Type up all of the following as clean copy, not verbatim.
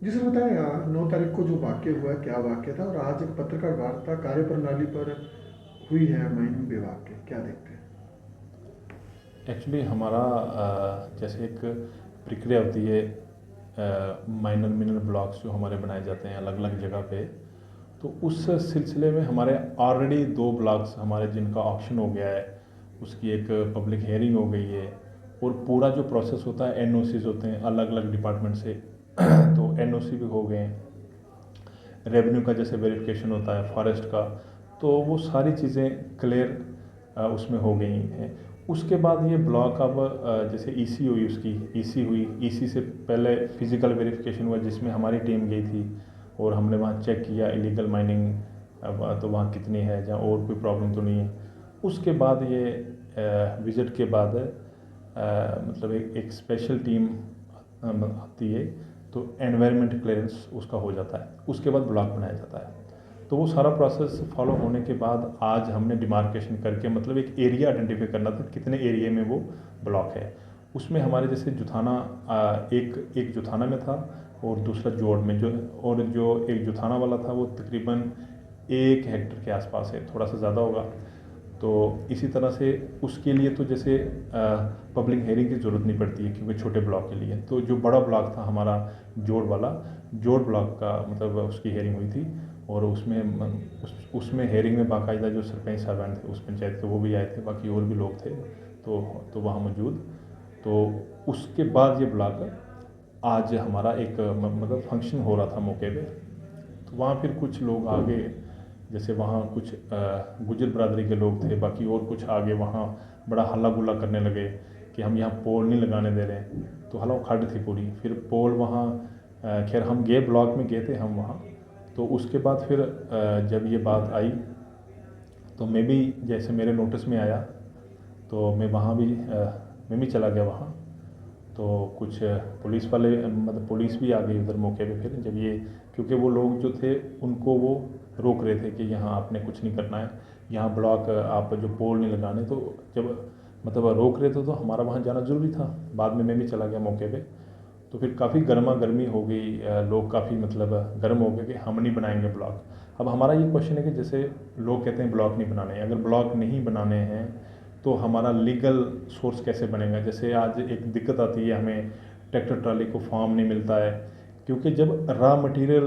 जी sir बताएं, 9 तारीख को जो वाक़या हुआ है क्या वाक़या था, और आज एक पत्रकार वार्ता कार्यप्रणाली पर हुई है माइनिंग विभाग के, क्या देखते हैं? एक्चुअली हमारा जैसे एक प्रक्रिया होती है, माइनर मिनरल ब्लॉक्स जो हमारे बनाए जाते हैं अलग अलग जगह पे। तो उस सिलसिले में हमारे ऑलरेडी 2 ब्लॉक्स हमारे जिनका ऑक्शन हो गया है, उसकी एक पब्लिक हेयरिंग हो गई है। और पूरा जो प्रोसेस होता है, एनओसीज होते हैं अलग अलग डिपार्टमेंट से तो एनओसी भी हो गए हैं। रेवेन्यू का जैसे वेरिफिकेशन होता है, फॉरेस्ट का, तो वो सारी चीज़ें क्लियर उसमें हो गई हैं। उसके बाद ये ब्लॉक अब जैसे ईसी हुई, उसकी ईसी हुई, ईसी से पहले फिज़िकल वेरिफिकेशन हुआ जिसमें हमारी टीम गई थी और हमने वहाँ चेक किया इलीगल माइनिंग अब तो वहाँ कितनी है, जहाँ और कोई प्रॉब्लम तो नहीं है। उसके बाद ये विज़िट के बाद मतलब एक स्पेशल टीम आती है, तो एनवायरनमेंट क्लियरेंस उसका हो जाता है, उसके बाद ब्लॉक बनाया जाता है। तो वो सारा प्रोसेस फॉलो होने के बाद आज हमने डिमार्केशन करके मतलब एक एरिया आइडेंटिफाई करना था कितने एरिया में वो ब्लॉक है। उसमें हमारे जैसे जुथाना, एक एक जुथाना में था और दूसरा जोड़ में, जो एक जुथाना वाला था वो तकरीबन 1 हेक्टर के आसपास है, थोड़ा सा ज़्यादा होगा। तो इसी तरह से उसके लिए तो जैसे पब्लिक हेयरिंग की ज़रूरत नहीं पड़ती है क्योंकि छोटे ब्लॉक के लिए। तो जो बड़ा ब्लॉक था हमारा जोड़ वाला, जोड़ ब्लॉक का मतलब उसकी हेयरिंग हुई थी। और उसमें हेयरिंग में बाकायदा जो सरपंच साहबान थे उस पंचायत के वो भी आए थे, बाकी और भी लोग थे तो वहाँ मौजूद। तो उसके बाद ये ब्लॉक आज हमारा एक मतलब फंक्शन हो रहा था मौके पे। तो वहाँ फिर कुछ लोग आगे, जैसे वहाँ कुछ गुजर बरादरी के लोग थे, बाकी और कुछ आगे वहाँ बड़ा हल्ला गुल्ला करने लगे कि हम यहाँ पोल नहीं लगाने दे रहे हैं। तो हला खड़ थी पूरी, फिर पोल वहाँ खैर हम गए, ब्लॉक में गए थे हम वहाँ। तो उसके बाद फिर जब ये बात आई तो मैं भी, जैसे मेरे नोटिस में आया तो मैं वहाँ भी मैं भी चला गया वहाँ। तो कुछ पुलिस वाले मतलब पुलिस भी आ गई उधर मौके पे फिर जब ये, क्योंकि वो लोग जो थे उनको वो रोक रहे थे कि यहाँ आपने कुछ नहीं करना है, यहाँ ब्लॉक आप जो पोल नहीं लगाने। तो जब मतलब रोक रहे थे तो हमारा वहाँ जाना ज़रूरी था। बाद में मैं भी चला गया मौके पे। तो फिर काफ़ी गर्मा गर्मी हो गई, लोग काफ़ी मतलब गर्म हो गए कि हम नहीं बनाएंगे ब्लॉक। अब हमारा ये क्वेश्चन है कि जैसे लोग कहते हैं ब्लॉक नहीं बनाने, अगर ब्लॉक नहीं बनाने हैं तो हमारा लीगल सोर्स कैसे बनेगा। जैसे आज एक दिक्कत आती है हमें, ट्रैक्टर ट्राली को फॉर्म नहीं मिलता है, क्योंकि जब रॉ मटेरियल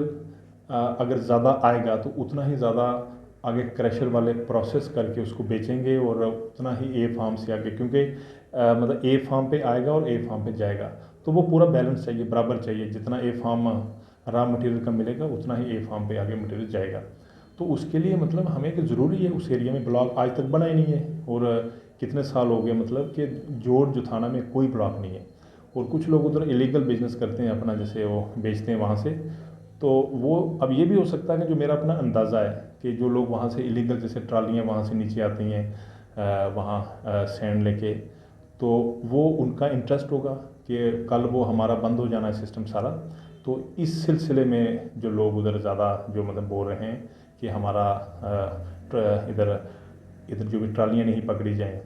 अगर ज़्यादा आएगा तो उतना ही ज़्यादा आगे क्रशर वाले प्रोसेस करके उसको बेचेंगे और उतना ही ए फार्म से आगे, क्योंकि मतलब ए फार्म पे आएगा और ए फार्म पे जाएगा। तो वो पूरा बैलेंस चाहिए, बराबर चाहिए, जितना ए फार्म रॉ मटेरियल का मिलेगा उतना ही ए फार्म पे आगे मटेरियल जाएगा। तो उसके लिए मतलब हमें कि ज़रूरी है उस एरिया में ब्लॉक, आज तक बना ही नहीं है। और कितने साल हो गए मतलब कि जोड़ जो थाना में कोई ब्लॉक नहीं है। और कुछ लोग उधर इलीगल बिजनेस करते हैं अपना, जैसे वो बेचते हैं वहाँ से। तो वो अब ये भी हो सकता है कि जो मेरा अपना अंदाज़ा है कि जो लोग वहाँ से इलीगल जैसे ट्रालियाँ वहाँ से नीचे आती हैं वहाँ सैंड लेके, तो वो उनका इंटरेस्ट होगा कि कल वो हमारा बंद हो जाना है सिस्टम सारा। तो इस सिलसिले में जो लोग उधर ज़्यादा जो मतलब बोल रहे हैं कि हमारा इधर इधर जो भी ट्रालियाँ नहीं पकड़ी जाएँ।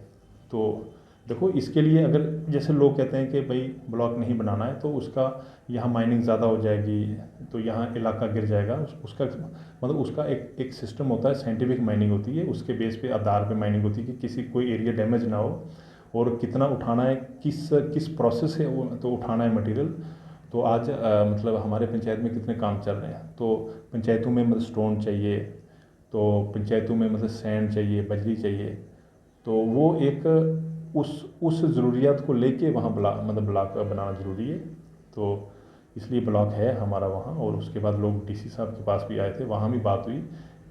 तो देखो इसके लिए अगर जैसे लोग कहते हैं कि भाई ब्लॉक नहीं बनाना है तो उसका यहाँ माइनिंग ज़्यादा हो जाएगी, तो यहाँ इलाका गिर जाएगा। उसका मतलब उसका एक सिस्टम होता है, साइंटिफिक माइनिंग होती है, उसके बेस पे आधार पे माइनिंग होती है कि किसी कोई एरिया डैमेज ना हो और कितना उठाना है, किस किस प्रोसेस है वो तो उठाना है मटेरियल। तो आज मतलब हमारे पंचायत में कितने काम चल रहे हैं, तो पंचायतों में मतलब स्टोन चाहिए, तो पंचायतों में मतलब सैंड चाहिए, बजरी चाहिए। तो वो एक उस ज़रूरियात को लेके वहाँ मतलब ब्लॉक बनाना ज़रूरी है। तो इसलिए ब्लॉक है हमारा वहाँ। और उसके बाद लोग डीसी साहब के पास भी आए थे, वहाँ भी बात हुई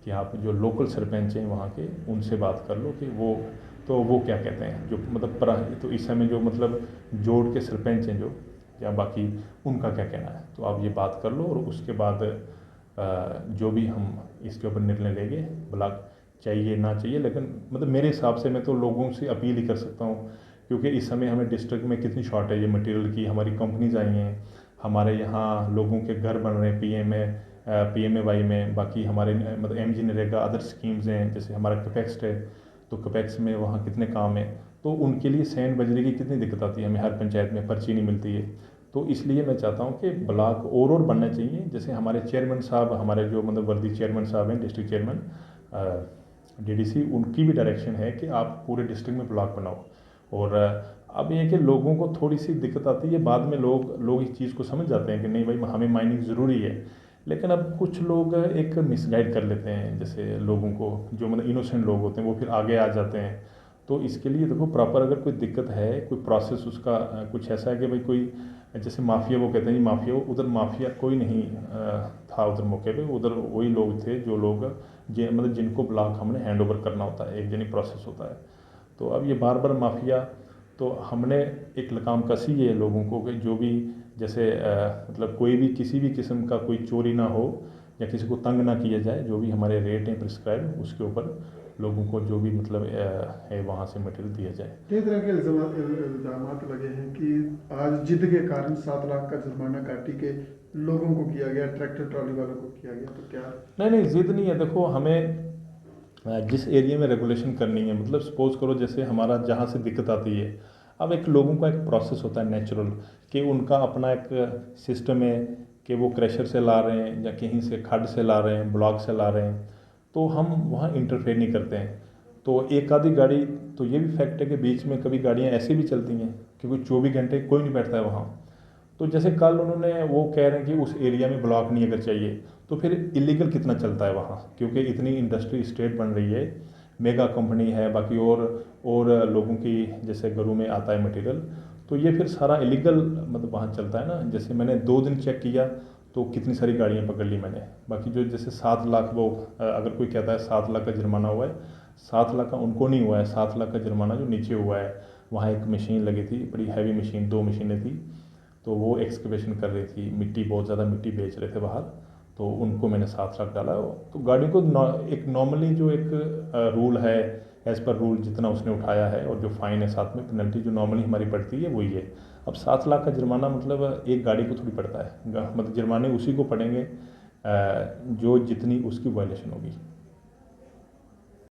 कि आप जो लोकल सरपंच हैं वहाँ के उनसे बात कर लो कि वो, तो वो क्या कहते हैं जो मतलब तो इस समय जो मतलब जोड़ के सरपंच हैं जो, या बाकी उनका क्या कहना है। तो आप ये बात कर लो और उसके बाद जो भी हम इसके ऊपर निर्णय लेंगे, ब्लॉक चाहिए ना चाहिए। लेकिन मतलब मेरे हिसाब से मैं तो लोगों से अपील ही कर सकता हूँ, क्योंकि इस समय हमें डिस्ट्रिक्ट में कितनी शॉर्टेज है मटेरियल की, हमारी कंपनीज आई हैं, हमारे यहाँ लोगों के घर बन रहे हैं PMAY में, बाकी हमारे मतलब MG नरेगा अदर स्कीम्स हैं, जैसे हमारा कपेक्स है, तो कपेक्स में वहाँ कितने काम है। तो उनके लिए सैंड बजरी की कितनी दिक्कत आती है, हमें हर पंचायत में पर्ची नहीं मिलती है। तो इसलिए मैं चाहता हूँ कि ब्लॉक और बनने चाहिए। जैसे हमारे चेयरमैन साहब, हमारे जो मतलब वर्दी चेयरमैन साहब हैं, डिस्ट्रिक्ट चेयरमैन डीडीसी, उनकी भी डायरेक्शन है कि आप पूरे डिस्ट्रिक्ट में ब्लॉक बनाओ। और अब ये है कि लोगों को थोड़ी सी दिक्कत आती है, बाद में लोग इस चीज़ को समझ जाते हैं कि नहीं भाई हमें माइनिंग ज़रूरी है। लेकिन अब कुछ लोग एक मिसगाइड कर लेते हैं, जैसे लोगों को जो मतलब इनोसेंट लोग होते हैं वो फिर आगे आ जाते हैं। तो इसके लिए देखो प्रॉपर अगर कोई दिक्कत है, कोई प्रोसेस उसका कुछ ऐसा है कि भाई कोई जैसे माफिया, वो कहते हैं जी माफिया, उधर माफिया कोई नहीं था उधर मौके पे। उधर वही लोग थे जो लोग मतलब जिनको ब्लॉक हमने हैंड ओवर करना होता है, एक जनी प्रोसेस होता है। तो अब ये बार बार माफिया, तो हमने एक लगाम कसी है लोगों को कि जो भी जैसे मतलब कोई भी किसी भी किस्म का कोई चोरी ना हो या किसी को तंग ना किया जाए। जो भी हमारे रेट हैं प्रिस्क्राइब, उसके ऊपर लोगों को जो भी मतलब है वहाँ से मटेरियल दिया जाए। कई तरह के इल्ज़ामात लगे हैं कि आज जिद के कारण 7 लाख का जुर्माना काटी के लोगों को किया गया, ट्रैक्टर ट्रॉली वालों को किया गया, तो क्या? नहीं नहीं, जिद नहीं है। देखो हमें जिस एरिया में रेगुलेशन करनी है, मतलब सपोज करो जैसे हमारा जहाँ से दिक्कत आती है, अब एक लोगों का एक प्रोसेस होता है नेचुरल, कि उनका अपना एक सिस्टम है कि वो क्रशर से ला रहे हैं या कहीं से खड्ड से ला रहे हैं, ब्लॉक से ला रहे हैं, तो हम वहाँ इंटरफेयर नहीं करते हैं। तो एक आधी गाड़ी, तो ये भी फैक्ट है कि बीच में कभी गाड़ियाँ ऐसी भी चलती हैं क्योंकि 24 घंटे कोई नहीं बैठता है वहाँ। तो जैसे कल उन्होंने वो कह रहे हैं कि उस एरिया में ब्लॉक नहीं अगर चाहिए, तो फिर इलीगल कितना चलता है वहाँ, क्योंकि इतनी इंडस्ट्री स्टेट बन रही है, मेगा कंपनी है, बाकी और लोगों की जैसे घरों में आता है मटेरियल, तो ये फिर सारा इलीगल मतलब वहाँ चलता है ना। जैसे मैंने 2 दिन चेक किया तो कितनी सारी गाड़ियाँ पकड़ ली मैंने। बाकी जो जैसे 7 लाख, वो अगर कोई कहता है 7 लाख का जुर्माना हुआ है, 7 लाख का उनको नहीं हुआ है। 7 लाख का जुर्माना जो नीचे हुआ है, वहाँ एक मशीन लगी थी, बड़ी हैवी मशीन, 2 मशीनें थी, तो वो एक्सकवेशन कर रही थी, मिट्टी बहुत ज़्यादा मिट्टी बेच रहे थे बाहर, तो उनको मैंने 7 लाख डाला। तो गाड़ी को एक नॉर्मली जो एक रूल है, एज़ पर रूल जितना उसने उठाया है, और जो फ़ाइन है साथ में पेनल्टी जो नॉर्मली हमारी पड़ती है वही है। अब 7 लाख का जुर्माना मतलब एक गाड़ी को थोड़ी पड़ता है, मतलब जुर्माने उसी को पड़ेंगे जो जितनी उसकी वायलेशन होगी।